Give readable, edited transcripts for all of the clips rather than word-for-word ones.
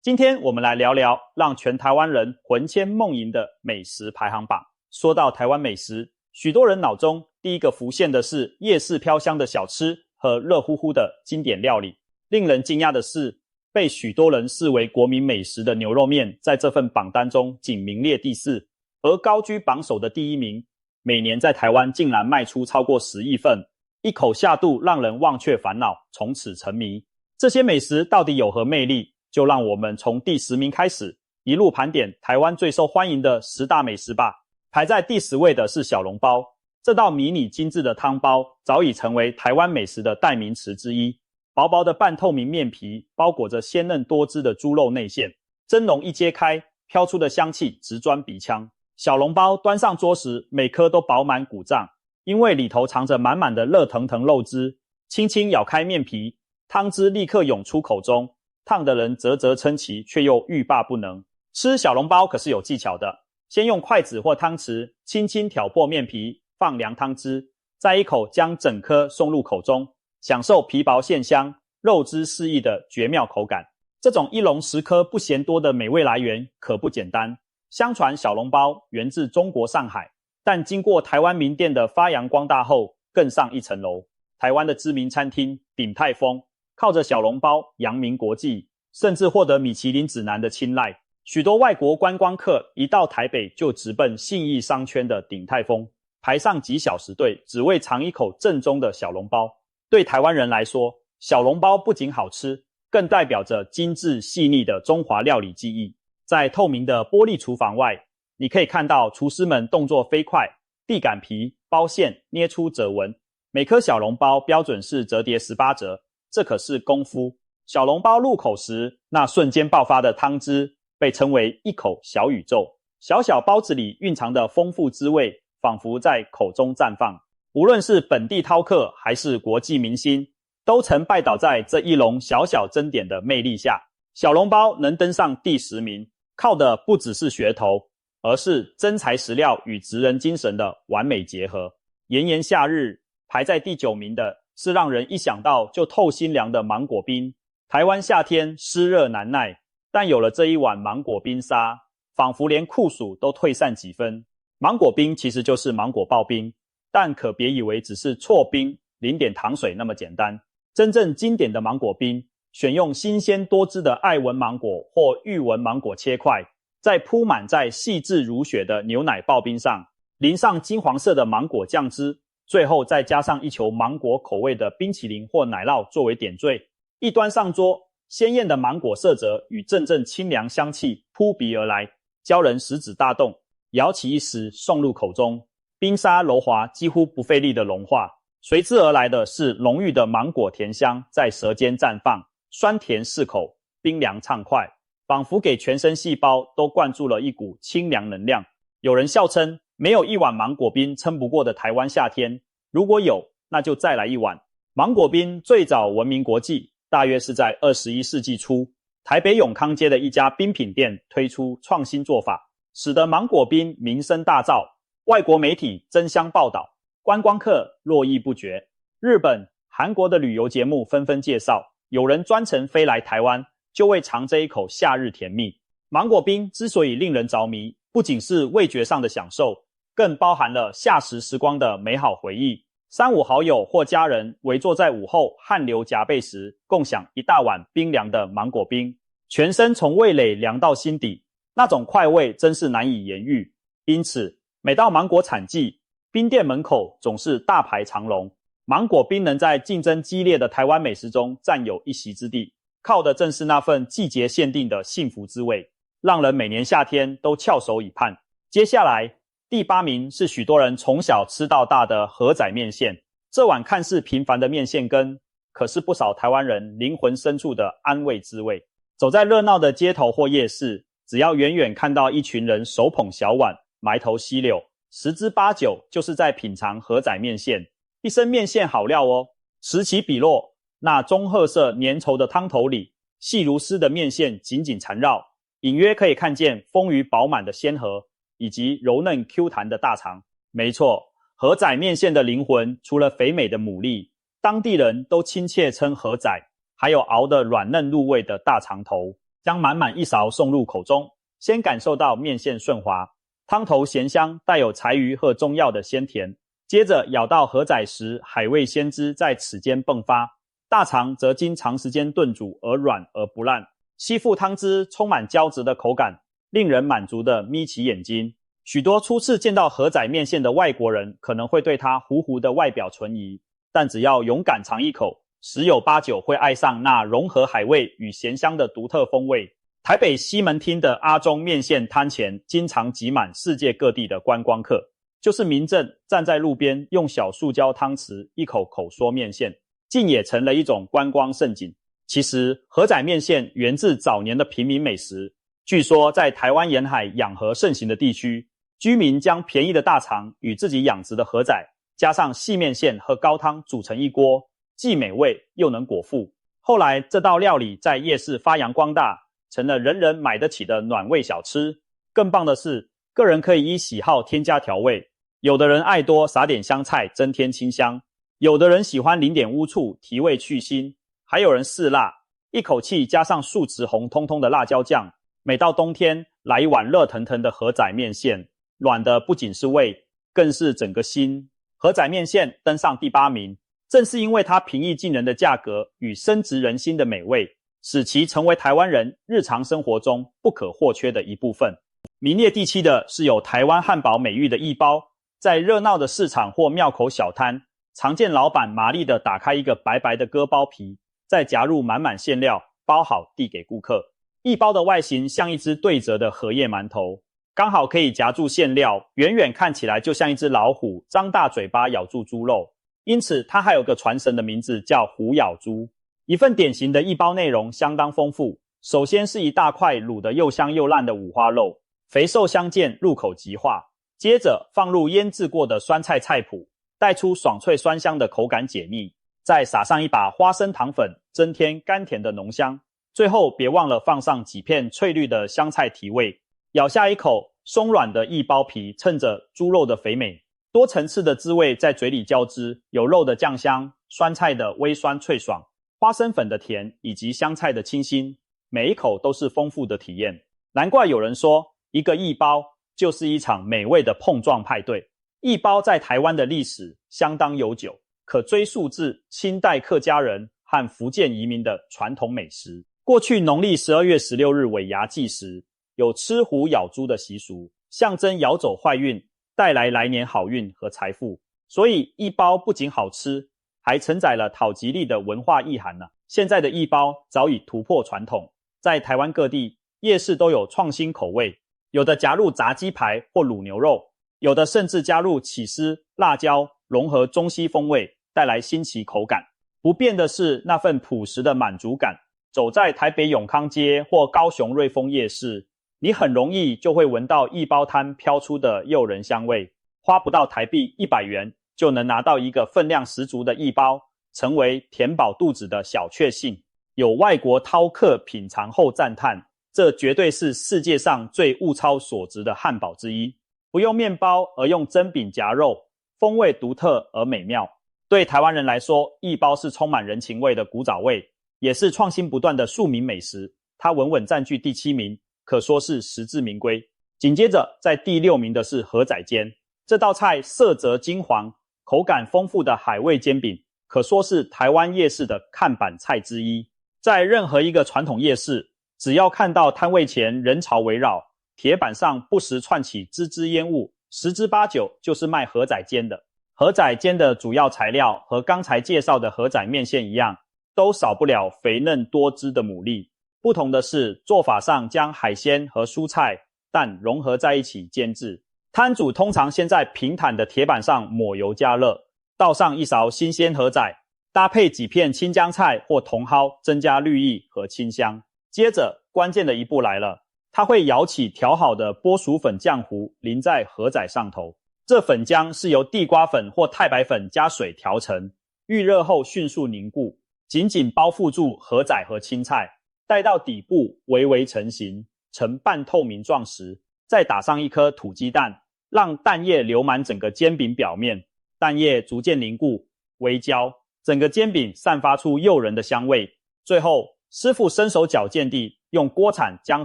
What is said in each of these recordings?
今天我们来聊聊让全台湾人魂牵梦萦的美食排行榜。说到台湾美食，许多人脑中第一个浮现的是夜市飘香的小吃和热乎乎的经典料理。令人惊讶的是，被许多人视为国民美食的牛肉面，在这份榜单中仅名列第4，而高居榜首的第1名，每年在台湾竟然卖出超过10亿份，一口下肚让人忘却烦恼，从此沉迷。这些美食到底有何魅力？就让我们从第10名开始，一路盘点台湾最受欢迎的10大美食吧。排在第10位的是小笼包，这道迷你精致的汤包早已成为台湾美食的代名词之一。薄薄的半透明面皮包裹着鲜嫩多汁的猪肉内馅，蒸笼一揭开，飘出的香气直钻鼻腔。小笼包端上桌时，每颗都饱满鼓胀，因为里头藏着满满的热腾腾肉汁。轻轻咬开面皮，汤汁立刻涌出口中，烫的人啧啧称奇，却又欲罢不能。吃小笼包可是有技巧的，先用筷子或汤匙轻轻挑破面皮，放凉汤汁，再一口将整颗送入口中，享受皮薄馅香、肉汁适意的绝妙口感。这种一笼10颗不嫌多的美味来源可不简单。相传小笼包源自中国上海，但经过台湾名店的发扬光大后，更上一层楼。台湾的知名餐厅鼎泰丰靠着小笼包扬名国际，甚至获得米其林指南的青睐。许多外国观光客一到台北就直奔信义商圈的鼎泰丰，排上几小时队，只为尝一口正宗的小笼包。对台湾人来说，小笼包不仅好吃，更代表着精致细腻的中华料理技艺。在透明的玻璃厨房外，你可以看到厨师们动作飞快，地擀皮、包馅、捏出褶纹。每颗小笼包标准是折叠18折，这可是功夫。小笼包入口时，那瞬间爆发的汤汁被称为一口小宇宙。小小包子里蕴藏的丰富滋味，仿佛在口中绽放。无论是本地饕客还是国际明星，都曾拜倒在这一笼小小珍点的魅力下。小笼包能登上第10名，靠的不只是噱头，而是真材实料与职人精神的完美结合。炎炎夏日，排在第9名的是让人一想到就透心凉的芒果冰。台湾夏天湿热难耐，但有了这一碗芒果冰沙，仿佛连酷暑都退散几分。芒果冰其实就是芒果刨冰，但可别以为只是错冰淋点糖水那么简单。真正经典的芒果冰，选用新鲜多汁的爱文芒果或玉文芒果切块，再铺满在细致如雪的牛奶刨冰上，淋上金黄色的芒果酱汁，最后再加上一球芒果口味的冰淇淋或奶酪作为点缀。一端上桌，鲜艳的芒果色泽与阵阵清凉香气扑鼻而来，教人食指大动，舀起一匙送入口中，冰沙柔滑，几乎不费力的融化。随之而来的是浓郁的芒果甜香在舌尖绽放，酸甜适口，冰凉畅快，仿佛给全身细胞都灌注了一股清凉能量。有人笑称，没有一碗芒果冰撑不过的台湾夏天，如果有，那就再来一碗。芒果冰最早闻名国际，大约是在21世纪初，台北永康街的一家冰品店推出创新做法，使得芒果冰名声大噪，外国媒体争相报道，观光客络绎不绝。日本、韩国的旅游节目纷纷介绍，有人专程飞来台湾，就为尝这一口夏日甜蜜。芒果冰之所以令人着迷，不仅是味觉上的享受，更包含了夏时时光的美好回忆。3-5好友或家人围坐在午后汗流浃背时，共享一大碗冰凉的芒果冰，全身从味蕾凉到心底，那种快慰真是难以言喻。因此，每到芒果产季，冰店门口总是大排长龙。芒果冰能在竞争激烈的台湾美食中占有一席之地，靠的正是那份季节限定的幸福滋味，让人每年夏天都翘首以盼。接下来第8名是许多人从小吃到大的荷仔面线。这碗看似平凡的面线羹，可是不少台湾人灵魂深处的安慰滋味。走在热闹的街头或夜市，只要远远看到一群人手捧小碗，埋头吸溜，10之8九就是在品尝荷仔面线。一身面线好料哦，此起彼落，那棕褐色粘稠的汤头里，细如丝的面线紧紧缠绕，隐约可以看见丰腴饱满的鲜荷，以及柔嫩 Q 弹的大肠。没错，荷仔面线的灵魂除了肥美的牡蛎，当地人都亲切称荷仔，还有熬得软嫩入味的大肠头。将满满一勺送入口中，先感受到面线顺滑，汤头咸香，带有柴鱼和中药的鲜甜。接着咬到荷仔时，海味鲜汁在齿间迸发，大肠则经长时间炖煮而软而不烂，吸附汤汁，充满胶质的口感，令人满足地眯起眼睛。许多初次见到荷仔面线的外国人可能会对它糊糊的外表存疑，但只要勇敢尝一口，十有八九会爱上那融合海味与咸香的独特风味。台北西门町的阿中面线摊前经常挤满世界各地的观光客，就是民众站在路边用小塑胶汤匙一口口嗦面线，竟也成了一种观光盛景。其实荷仔面线源自早年的平民美食，据说在台湾沿海养荷盛行的地区，居民将便宜的大肠与自己养殖的荷仔加上细面线和高汤煮成一锅，既美味又能果腹。后来这道料理在夜市发扬光大，成了人人买得起的暖胃小吃。更棒的是，个人可以依喜好添加调味，有的人爱多撒点香菜增添清香，有的人喜欢淋点乌醋提味去腥，还有人嗜辣，一口气加上数匙红彤彤的辣椒酱。每到冬天来一碗热腾腾的荷仔面线，暖的不仅是胃，更是整个心。荷仔面线登上第8名，正是因为它平易近人的价格与深植人心的美味，使其成为台湾人日常生活中不可或缺的一部分。名列第7的是有台湾汉堡美誉的义包，在热闹的市场或庙口小摊，常见老板麻利地打开一个白白的割包皮，再夹入满满馅料，包好递给顾客。义包的外形像一只对折的荷叶馒头，刚好可以夹住馅料，远远看起来就像一只老虎张大嘴巴咬住猪肉，因此它还有个传神的名字叫虎咬猪。一份典型的义包内容相当丰富，首先是一大块卤得又香又烂的五花肉，肥瘦相间，入口即化。接着放入腌制过的酸菜菜脯，带出爽脆酸香的口感解腻，再撒上一把花生糖粉，增添甘甜的浓香。最后别忘了放上几片翠绿的香菜提味。咬下一口，松软的义包皮衬着猪肉的肥美，多层次的滋味在嘴里交织，有肉的酱香，酸菜的微酸脆爽，花生粉的甜，以及香菜的清新，每一口都是丰富的体验。难怪有人说，一个义包就是一场美味的碰撞派对。义包在台湾的历史相当悠久，可追溯至清代客家人和福建移民的传统美食。过去农历12月16日尾牙祭时，有吃虎咬猪的习俗，象征咬走坏运，带来来年好运和财富。所以义包不仅好吃，还承载了讨吉利的文化意涵呢。现在的义包早已突破传统，在台湾各地夜市都有创新口味，有的夹入炸鸡排或卤牛肉，有的甚至加入起司、辣椒，融合中西风味，带来新奇口感。不变的是那份朴实的满足感。走在台北永康街或高雄瑞丰夜市，你很容易就会闻到义包摊飘出的诱人香味。花不到台币100元就能拿到一个分量十足的义包，成为填饱肚子的小确幸。有外国饕客品尝后赞叹，这绝对是世界上最物超所值的汉堡之一。不用面包而用蒸饼夹肉，风味独特而美妙。对台湾人来说，义包是充满人情味的古早味，也是创新不断的庶民美食。它稳稳占据第7名，可说是实至名归。紧接着在第6名的是荷仔煎，这道菜色泽金黄，口感丰富的海味煎饼，可说是台湾夜市的看板菜之一。在任何一个传统夜市，只要看到摊位前人潮围绕，铁板上不时窜起滋滋烟雾，10之8九就是卖荷仔煎的。荷仔煎的主要材料和刚才介绍的荷仔面线一样，都少不了肥嫩多汁的牡蛎。不同的是，做法上将海鲜和蔬菜、蛋融合在一起煎制。摊主通常先在平坦的铁板上抹油加热，倒上一勺新鲜荷仔，搭配几片青江菜或茼蒿，增加绿意和清香。接着关键的一步来了，它会舀起调好的波薯粉浆糊淋在荷仔上头。这粉浆是由地瓜粉或太白粉加水调成，预热后迅速凝固，紧紧包覆住荷仔和青菜，待到底部微微成型，呈半透明状时，再打上一颗土鸡蛋，让蛋液流满整个煎饼表面，蛋液逐渐凝固微焦，整个煎饼散发出诱人的香味。最后师傅身手矫健地用锅铲将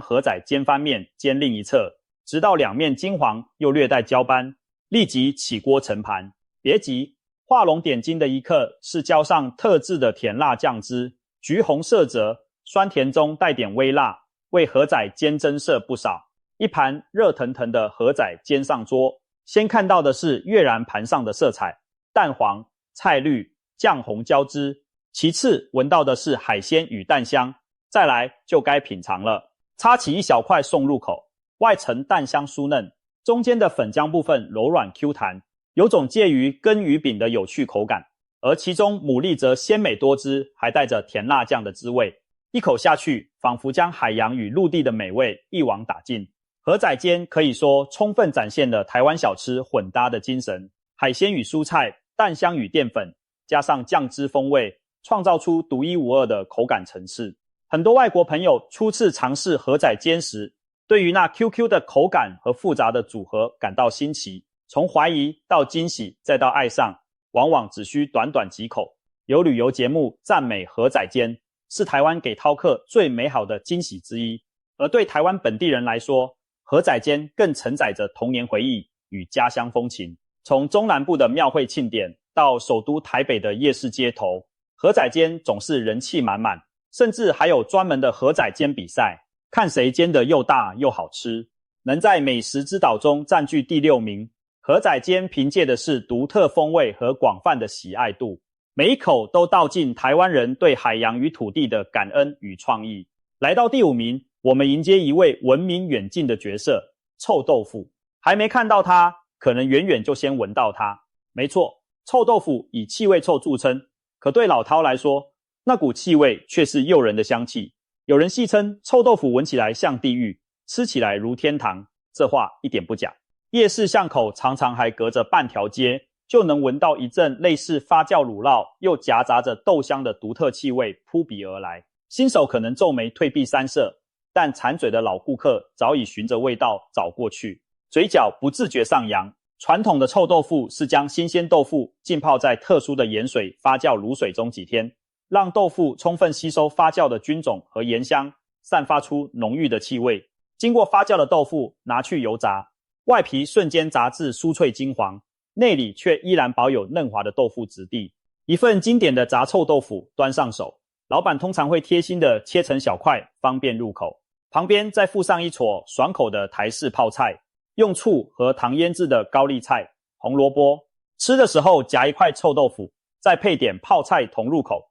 河仔煎翻面，煎另一侧，直到两面金黄又略带焦斑，立即起锅盛盘。别急，画龙点睛的一刻是浇上特制的甜辣酱汁，橘红色泽，酸甜中带点微辣，为河仔煎增色不少。一盘热腾腾的河仔煎上桌，先看到的是跃然盘上的色彩，蛋黄、菜绿、酱红交织，其次闻到的是海鲜与蛋香，再来就该品尝了。插起一小块送入口，外层蛋香酥嫩，中间的粉浆部分柔软 Q 弹，有种介于羹与饼的有趣口感，而其中牡蛎则鲜美多汁，还带着甜辣酱的滋味。一口下去，仿佛将海洋与陆地的美味一网打尽。河仔煎可以说充分展现了台湾小吃混搭的精神，海鲜与蔬菜，蛋香与淀粉，加上酱汁风味，创造出独一无二的口感层次。很多外国朋友初次尝试河仔煎时，对于那 QQ 的口感和复杂的组合感到新奇，从怀疑到惊喜再到爱上，往往只需短短几口。有旅游节目赞美河仔煎是台湾给饕客最美好的惊喜之一，而对台湾本地人来说，河仔煎更承载着童年回忆与家乡风情。从中南部的庙会庆典到首都台北的夜市街头，河仔煎总是人气满满，甚至还有专门的河仔煎比赛，看谁煎得又大又好吃。能在美食之岛中占据第6名，河仔煎凭借的是独特风味和广泛的喜爱度，每一口都道尽台湾人对海洋与土地的感恩与创意。来到第5名，我们迎接一位闻名远近的角色——臭豆腐。还没看到它，可能远远就先闻到它。没错，臭豆腐以气味臭著称，可对老饕来说，那股气味却是诱人的香气。有人戏称臭豆腐闻起来像地狱，吃起来如天堂，这话一点不假。夜市巷口常常还隔着半条街，就能闻到一阵类似发酵乳酪又夹杂着豆香的独特气味扑鼻而来。新手可能皱眉退避三舍，但馋嘴的老顾客早已循着味道找过去，嘴角不自觉上扬。传统的臭豆腐是将新鲜豆腐浸泡在特殊的盐水发酵卤水中几天，让豆腐充分吸收发酵的菌种和盐香，散发出浓郁的气味。经过发酵的豆腐拿去油炸，外皮瞬间炸至酥脆金黄，内里却依然保有嫩滑的豆腐质地。一份经典的炸臭豆腐端上手，老板通常会贴心的切成小块，方便入口，旁边再附上一撮爽口的台式泡菜，用醋和糖腌制的高丽菜、红萝卜。吃的时候夹一块臭豆腐，再配点泡菜同入口。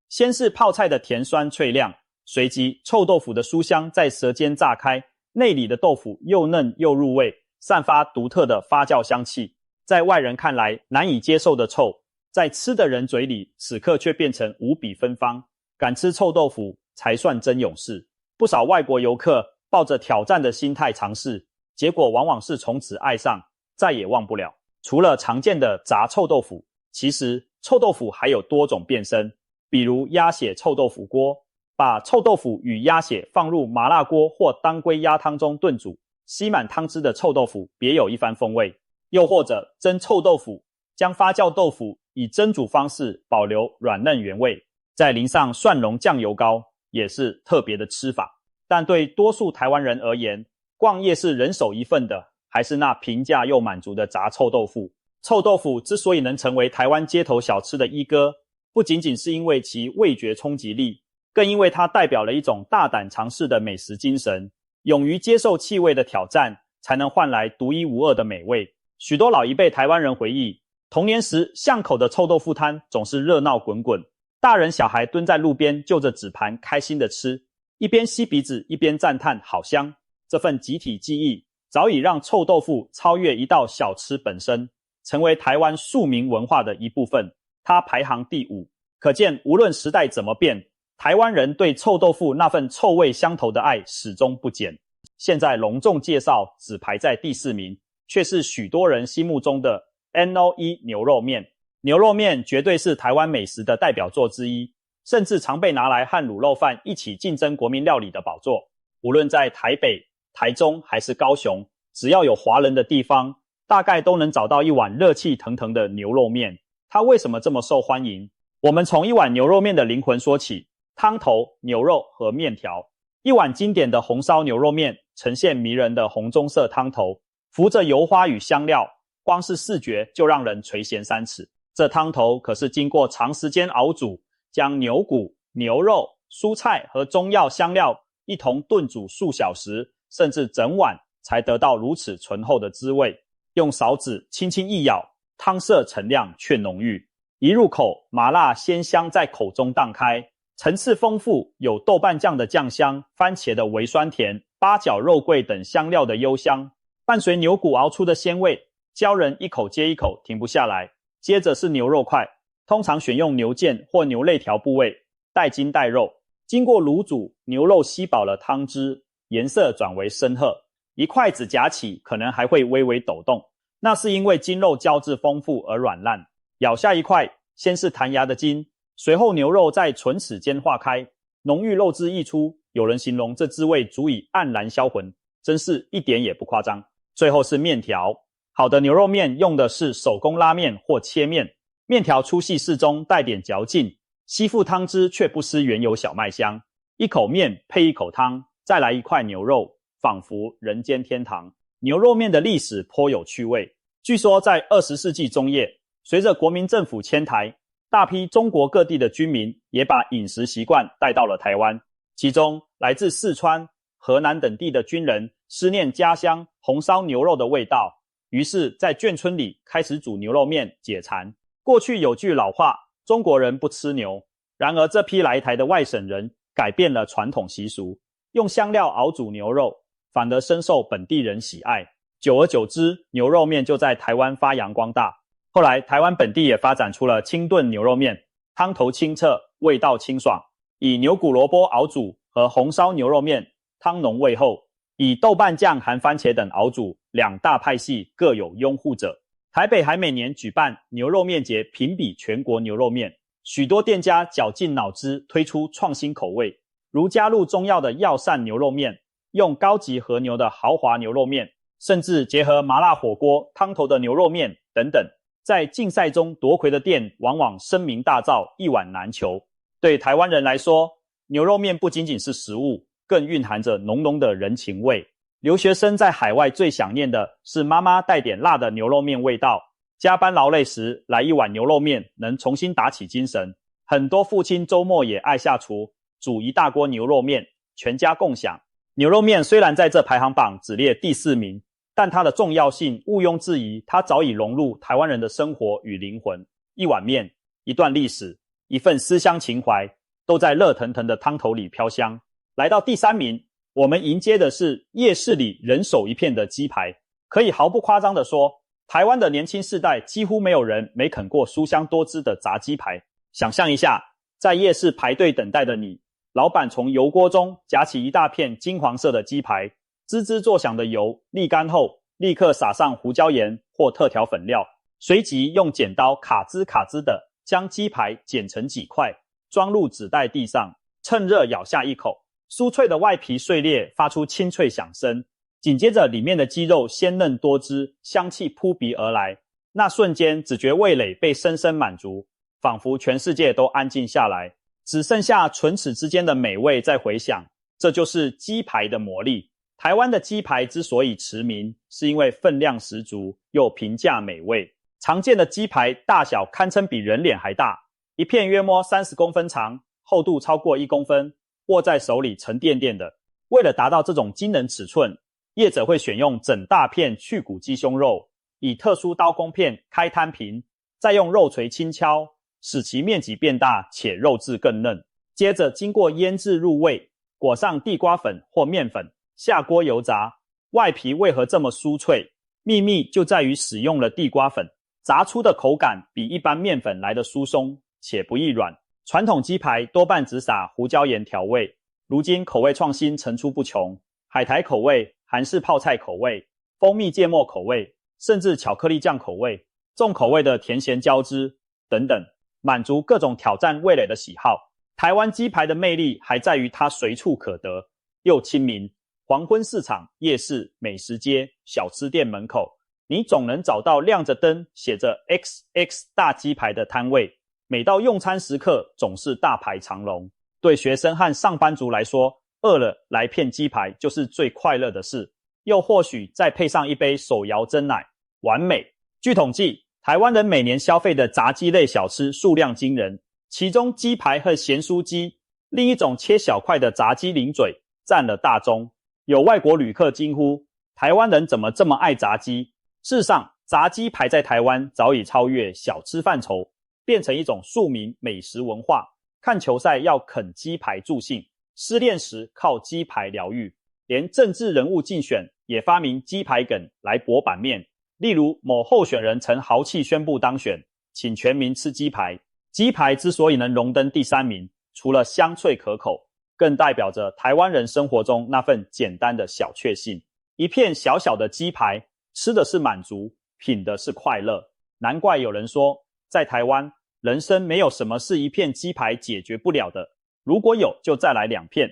先是泡菜的甜酸脆亮，随即臭豆腐的酥香在舌尖炸开，内里的豆腐又嫩又入味，散发独特的发酵香气。在外人看来难以接受的臭，在吃的人嘴里此刻却变成无比芬芳。敢吃臭豆腐才算真勇士。不少外国游客抱着挑战的心态尝试，结果往往是从此爱上，再也忘不了。除了常见的炸臭豆腐，其实臭豆腐还有多种变身，比如鸭血臭豆腐锅，把臭豆腐与鸭血放入麻辣锅或当归鸭汤中炖煮，吸满汤汁的臭豆腐别有一番风味。又或者蒸臭豆腐，将发酵豆腐以蒸煮方式保留软嫩原味，再淋上蒜蓉酱油膏，也是特别的吃法。但对多数台湾人而言，逛夜市人手一份的还是那平价又满足的炸臭豆腐。臭豆腐之所以能成为台湾街头小吃的一哥，不仅仅是因为其味觉冲击力，更因为它代表了一种大胆尝试的美食精神。勇于接受气味的挑战，才能换来独一无二的美味。许多老一辈台湾人回忆，童年时巷口的臭豆腐摊总是热闹滚滚，大人小孩蹲在路边就着纸盘开心的吃，一边吸鼻子一边赞叹好香。这份集体记忆早已让臭豆腐超越一道小吃本身，成为台湾庶民文化的一部分。它排行第5，可见无论时代怎么变，台湾人对臭豆腐那份臭味相投的爱始终不减。现在隆重介绍只排在第4名，却是许多人心目中的 NO1 牛肉面。牛肉面绝对是台湾美食的代表作之一，甚至常被拿来和卤肉饭一起竞争国民料理的宝座。无论在台北、台中还是高雄，只要有华人的地方，大概都能找到一碗热气腾腾的牛肉面。它为什么这么受欢迎？我们从一碗牛肉面的灵魂说起，汤头、牛肉和面条。一碗经典的红烧牛肉面呈现迷人的红棕色汤头，浮着油花与香料，光是视觉就让人垂涎三尺。这汤头可是经过长时间熬煮，将牛骨、牛肉、蔬菜和中药香料一同炖煮数小时，甚至整晚，才得到如此醇厚的滋味。用勺子轻轻一咬，汤色沉亮却浓郁，一入口，麻辣鲜香在口中荡开，层次丰富，有豆瓣酱的酱香、番茄的微酸甜、八角、肉桂等香料的幽香，伴随牛骨熬出的鲜味，教人一口接一口停不下来。接着是牛肉块，通常选用牛腱或牛肋条部位，带筋带肉，经过卤煮，牛肉吸饱了汤汁，颜色转为深褐，一筷子夹起可能还会微微抖动，那是因为筋肉胶质丰富而软烂。咬下一块，先是弹牙的筋，随后牛肉在唇齿间化开，浓郁肉汁溢出，有人形容这滋味足以黯然销魂，真是一点也不夸张。最后是面条，好的牛肉面用的是手工拉面或切面，面条粗细适中，带点嚼劲，吸附汤汁却不失原有小麦香。一口面配一口汤，再来一块牛肉，仿佛人间天堂。牛肉面的历史颇有趣味，据说在20世纪中叶，随着国民政府迁台，大批中国各地的居民也把饮食习惯带到了台湾，其中来自四川、河南等地的军人思念家乡红烧牛肉的味道，于是在眷村里开始煮牛肉面解馋。过去有句老话，中国人不吃牛，然而这批来台的外省人改变了传统习俗，用香料熬煮牛肉，反而深受本地人喜爱。久而久之，牛肉面就在台湾发扬光大。后来台湾本地也发展出了清炖牛肉面，汤头清澈，味道清爽，以牛骨萝卜熬煮和红烧牛肉面，汤浓味厚，以豆瓣酱含番茄等熬煮，两大派系各有拥护者。台北还每年举办牛肉面节，评比全国牛肉面，许多店家绞尽脑汁推出创新口味，如加入中药的药膳牛肉面，用高级和牛的豪华牛肉面，甚至结合麻辣火锅汤头的牛肉面等等。在竞赛中夺魁的店往往声名大噪，一碗难求。对台湾人来说，牛肉面不仅仅是食物，更蕴含着浓浓的人情味。留学生在海外最想念的是妈妈带点辣的牛肉面味道，加班劳累时来一碗牛肉面能重新打起精神。很多父亲周末也爱下厨，煮一大锅牛肉面，全家共享。牛肉面虽然在这排行榜只列第4名，但它的重要性毋庸置疑，它早已融入台湾人的生活与灵魂。一碗面，一段历史，一份思乡情怀，都在热腾腾的汤头里飘香。来到第3名，我们迎接的是夜市里人手一片的鸡排。可以毫不夸张地说，台湾的年轻世代几乎没有人没啃过酥香多汁的炸鸡排。想象一下，在夜市排队等待的你，老板从油锅中夹起一大片金黄色的鸡排，滋滋作响的油沥干后，立刻撒上胡椒盐或特调粉料，随即用剪刀卡滋卡滋的将鸡排剪成几块，装入纸袋递上，趁热咬下一口，酥脆的外皮碎裂，发出清脆响声，紧接着里面的鸡肉鲜嫩多汁，香气扑鼻而来，那瞬间只觉味蕾被深深满足，仿佛全世界都安静下来，只剩下唇齿之间的美味在回响。这就是鸡排的魔力。台湾的鸡排之所以驰名，是因为分量十足又平价美味。常见的鸡排大小堪称比人脸还大，一片约摸30公分长，厚度超过1公分，握在手里沉甸甸的。为了达到这种惊人尺寸，业者会选用整大片去骨鸡胸肉，以特殊刀工片开摊平，再用肉锤轻敲，使其面积变大且肉质更嫩。接着经过腌制入味，裹上地瓜粉或面粉，下锅油炸。外皮为何这么酥脆？秘密就在于使用了地瓜粉，炸出的口感比一般面粉来的酥松且不易软。传统鸡排多半只撒胡椒盐调味，如今口味创新层出不穷，海苔口味、韩式泡菜口味、蜂蜜芥末口味，甚至巧克力酱口味，重口味的甜咸交织等等，满足各种挑战味蕾的喜好。台湾鸡排的魅力还在于它随处可得，又亲民。黄昏市场、夜市、美食街、小吃店门口，你总能找到亮着灯写着 XX 大鸡排的摊位。每到用餐时刻总是大排长龙。对学生和上班族来说，饿了来片鸡排就是最快乐的事，又或许再配上一杯手摇珍奶，完美。据统计，台湾人每年消费的炸鸡类小吃数量惊人，其中鸡排和咸酥鸡，另一种切小块的炸鸡零嘴占了大宗。有外国旅客惊呼，台湾人怎么这么爱炸鸡？事实上，炸鸡排在台湾早已超越小吃范畴，变成一种庶民美食文化。看球赛要啃鸡排助兴，失恋时靠鸡排疗愈，连政治人物竞选也发明鸡排梗来博版面。例如某候选人曾豪气宣布当选，请全民吃鸡排。鸡排之所以能荣登第3名，除了香脆可口，更代表着台湾人生活中那份简单的小确幸。一片小小的鸡排，吃的是满足，品的是快乐。难怪有人说，在台湾，人生没有什么是一片鸡排解决不了的，如果有就再来2片。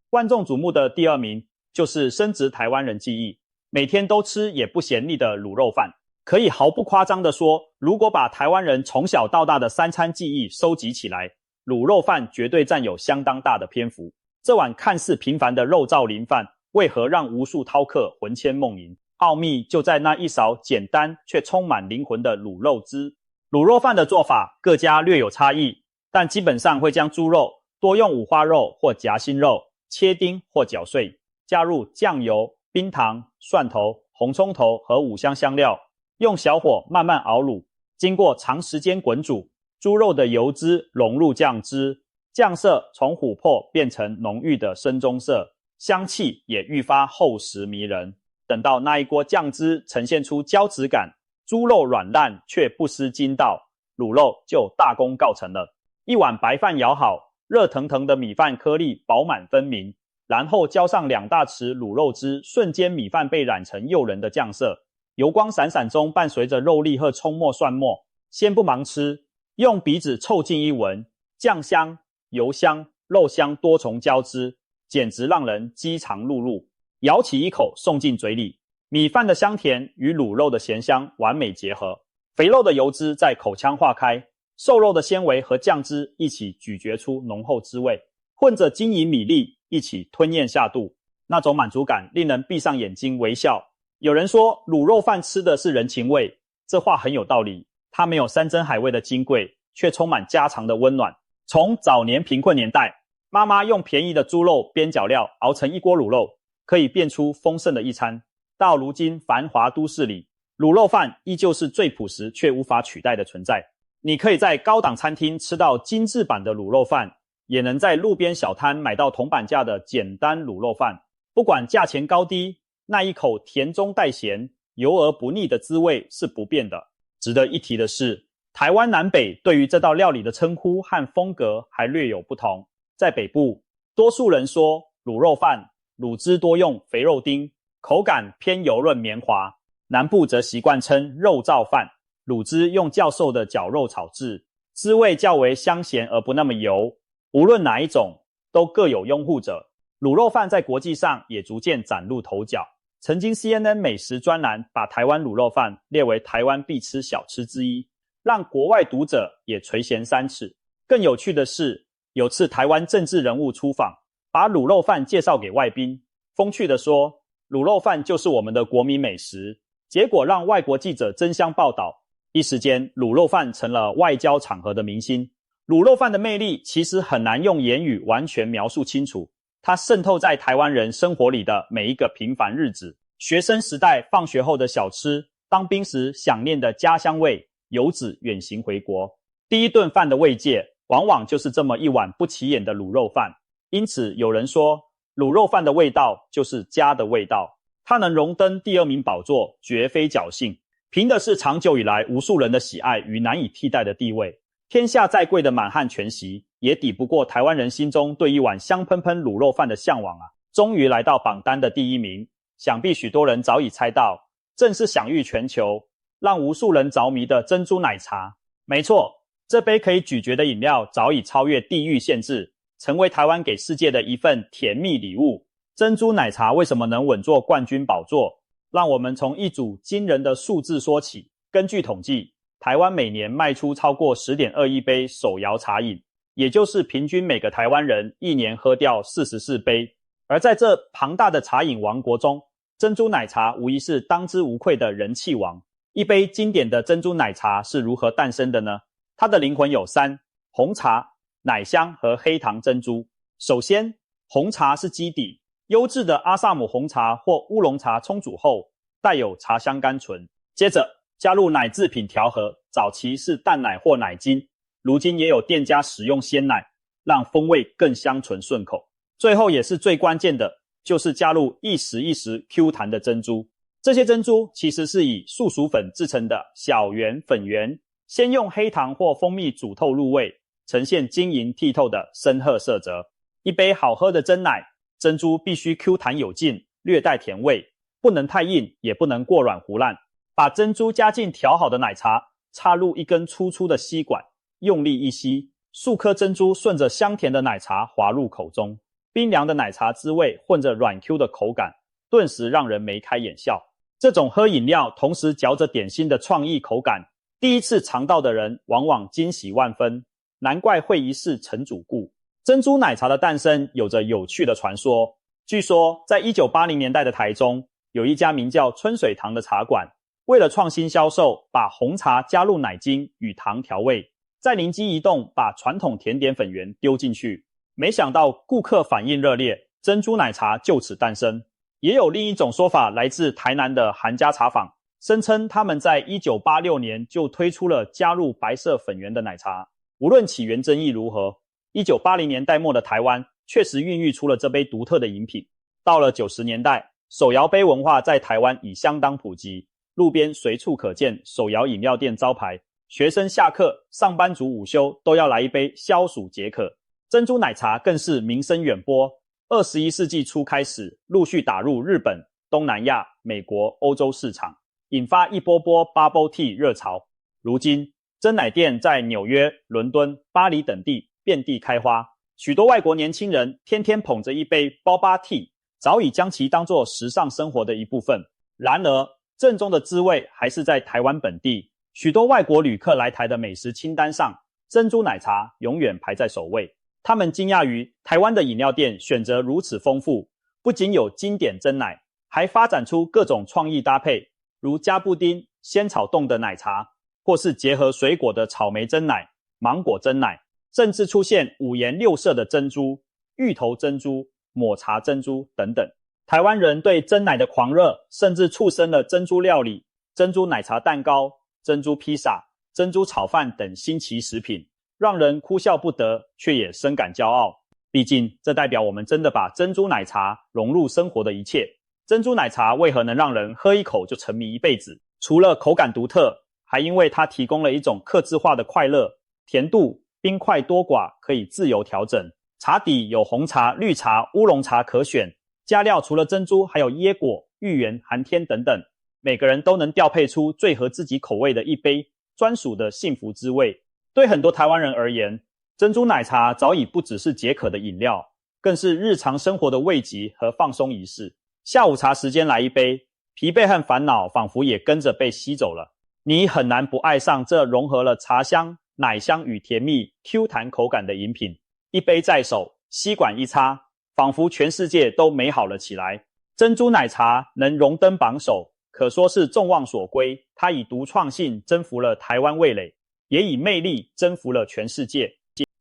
万众瞩目的第2名就是深植台湾人记忆，每天都吃也不嫌腻的卤肉饭。可以毫不夸张地说，如果把台湾人从小到大的3餐记忆收集起来，卤肉饭绝对占有相当大的篇幅。这碗看似平凡的肉燥淋饭，为何让无数饕客魂牵梦萦？奥秘就在那一勺简单却充满灵魂的卤肉汁。卤肉饭的做法各家略有差异，但基本上会将猪肉多用五花肉或夹心肉切丁或搅碎，加入酱油、冰糖、蒜头、红葱头和5香香料，用小火慢慢熬卤。经过长时间滚煮，猪肉的油脂融入酱汁，酱色从琥珀变成浓郁的深棕色，香气也愈发厚实迷人。等到那一锅酱汁呈现出胶质感，猪肉软烂却不失筋道，卤肉就大功告成了。一碗白饭舀好，热腾腾的米饭颗粒饱满分明，然后浇上2大匙卤肉汁，瞬间米饭被染成诱人的酱色，油光闪闪中伴随着肉粒和葱末蒜末。先不忙吃，用鼻子凑近一闻，酱香、油香、肉香多重交织，简直让人饥肠辘辘。舀起一口送进嘴里，米饭的香甜与卤肉的咸香完美结合，肥肉的油脂在口腔化开，瘦肉的纤维和酱汁一起咀嚼出浓厚滋味，混着晶莹米粒一起吞咽下肚，那种满足感令人闭上眼睛微笑。有人说卤肉饭吃的是人情味，这话很有道理，它没有山珍海味的金贵，却充满家常的温暖。从早年贫困年代，妈妈用便宜的猪肉边角料熬成一锅卤肉，可以变出丰盛的一餐，到如今繁华都市里，卤肉饭依旧是最朴实却无法取代的存在。你可以在高档餐厅吃到精致版的卤肉饭，也能在路边小摊买到铜板价的简单卤肉饭。不管价钱高低，那一口甜中带咸、油而不腻的滋味是不变的。值得一提的是，台湾南北对于这道料理的称呼和风格还略有不同。在北部，多数人说卤肉饭，卤汁多用肥肉丁，口感偏油润绵滑。南部则习惯称肉燥饭，卤汁用较瘦的绞肉炒制，滋味较为香咸而不那么油。无论哪一种，都各有拥护者。卤肉饭在国际上也逐渐崭露头角。曾经 CNN 美食专栏把台湾卤肉饭列为台湾必吃小吃之一，让国外读者也垂涎3尺。更有趣的是，有次台湾政治人物出访，把卤肉饭介绍给外宾，风趣地说，卤肉饭就是我们的国民美食，结果让外国记者争相报道，一时间卤肉饭成了外交场合的明星。卤肉饭的魅力其实很难用言语完全描述清楚，它渗透在台湾人生活里的每一个平凡日子，学生时代放学后的小吃，当兵时想念的家乡味，游子远行回国，第一顿饭的慰藉往往就是这么一碗不起眼的卤肉饭。因此有人说，卤肉饭的味道就是家的味道，它能荣登第2名宝座绝非侥幸，凭的是长久以来无数人的喜爱与难以替代的地位。天下再贵的满汉全席，也抵不过台湾人心中对一碗香喷喷卤肉饭的向往啊！终于来到榜单的第1名，想必许多人早已猜到，正是享誉全球、让无数人着迷的珍珠奶茶。没错，这杯可以咀嚼的饮料早已超越地域限制，成为台湾给世界的一份甜蜜礼物。珍珠奶茶为什么能稳坐冠军宝座？让我们从一组惊人的数字说起。根据统计，台湾每年卖出超过 10.2 亿杯手摇茶饮，也就是平均每个台湾人一年喝掉44杯。而在这庞大的茶饮王国中，珍珠奶茶无疑是当之无愧的人气王。一杯经典的珍珠奶茶是如何诞生的呢？它的灵魂有三：红茶、奶香和黑糖珍珠。首先，红茶是基底，优质的阿萨姆红茶或乌龙茶冲煮后带有茶香甘醇。接着加入奶制品调和，早期是淡奶或奶精，如今也有店家使用鲜奶，让风味更香醇顺口。最后也是最关键的，就是加入一时一时 Q 弹的珍珠。这些珍珠其实是以树薯粉制成的小圆粉圆，先用黑糖或蜂蜜煮透入味，呈现晶莹剔透的深褐色泽。一杯好喝的珍奶，珍珠必须 Q 弹有劲，略带甜味，不能太硬，也不能过软糊烂。把珍珠加进调好的奶茶，插入一根粗粗的吸管，用力一吸，数颗珍珠顺着香甜的奶茶滑入口中，冰凉的奶茶滋味混着软 Q 的口感，顿时让人眉开眼笑。这种喝饮料同时嚼着点心的创意口感，第一次尝到的人往往惊喜万分，难怪会一试成主顾。珍珠奶茶的诞生有着有趣的传说。据说在1980年代的台中，有一家名叫春水堂的茶馆，为了创新销售，把红茶加入奶精与糖调味，再灵机一动把传统甜点粉圆丢进去，没想到顾客反应热烈，珍珠奶茶就此诞生。也有另一种说法来自台南的韩家茶坊，声称他们在1986年就推出了加入白色粉圆的奶茶。无论起源争议如何，1980年代末的台湾确实孕育出了这杯独特的饮品。到了90年代，手摇杯文化在台湾已相当普及，路边随处可见手摇饮料店招牌，学生下课、上班族午休都要来一杯消暑解渴。珍珠奶茶更是名声远播，21世纪初开始陆续打入日本、东南亚、美国、欧洲市场，引发一波波 Bubble Tea 热潮。如今，珍奶店在纽约、伦敦、巴黎等地遍地开花，许多外国年轻人天天捧着一杯 Boba Tea， 早已将其当作时尚生活的一部分。然而，正宗的滋味还是在台湾本地。许多外国旅客来台的美食清单上，珍珠奶茶永远排在首位。他们惊讶于台湾的饮料店选择如此丰富，不仅有经典珍奶，还发展出各种创意搭配，如加布丁、仙草冻的奶茶，或是结合水果的草莓珍奶、芒果珍奶，甚至出现五颜六色的珍珠、芋头珍珠、抹茶珍珠等等。台湾人对珍奶的狂热，甚至促生了珍珠料理、珍珠奶茶蛋糕、珍珠披萨、珍珠炒饭等新奇食品，让人哭笑不得，却也深感骄傲。毕竟，这代表我们真的把珍珠奶茶融入生活的一切。珍珠奶茶为何能让人喝一口就沉迷一辈子？除了口感独特，还因为它提供了一种客制化的快乐，甜度、冰块多寡可以自由调整。茶底有红茶、绿茶、乌龙茶可选，加料除了珍珠，还有椰果、芋圆、寒天等等。每个人都能调配出最合自己口味的一杯专属的幸福滋味。对很多台湾人而言，珍珠奶茶早已不只是解渴的饮料，更是日常生活的慰藉和放松仪式。下午茶时间来一杯，疲惫和烦恼仿佛也跟着被吸走了。你很难不爱上这融合了茶香、奶香与甜蜜 Q 弹口感的饮品。一杯在手，吸管一插，仿佛全世界都美好了起来。珍珠奶茶能荣登榜首，可说是众望所归。它以独创性征服了台湾味蕾，也以魅力征服了全世界。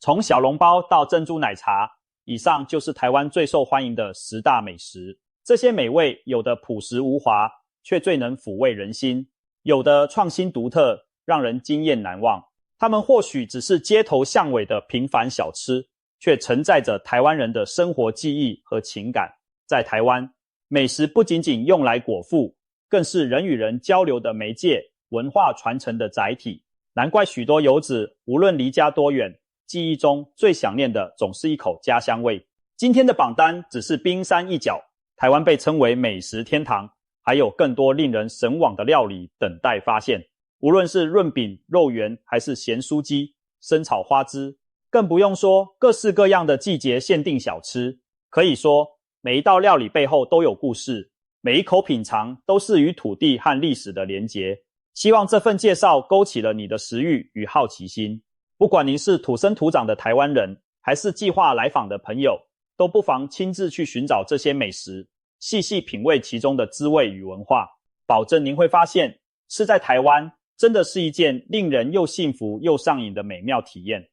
从小笼包到珍珠奶茶，以上就是台湾最受欢迎的10大美食。这些美味有的朴实无华，却最能抚慰人心；有的创新独特，让人惊艳难忘。它们或许只是街头巷尾的平凡小吃，却承载着台湾人的生活记忆和情感。在台湾，美食不仅仅用来果腹，更是人与人交流的媒介，文化传承的载体。难怪许多游子无论离家多远，记忆中最想念的总是一口家乡味。今天的榜单只是冰山一角，台湾被称为美食天堂，还有更多令人神往的料理等待发现。无论是润饼、肉圆，还是咸酥鸡、生炒花枝，更不用说各式各样的季节限定小吃。可以说，每一道料理背后都有故事，每一口品尝都是与土地和历史的连结。希望这份介绍勾起了你的食欲与好奇心。不管您是土生土长的台湾人，还是计划来访的朋友，都不妨亲自去寻找这些美食，细细品味其中的滋味与文化，保证您会发现，吃在台湾真的是一件令人又幸福又上瘾的美妙体验。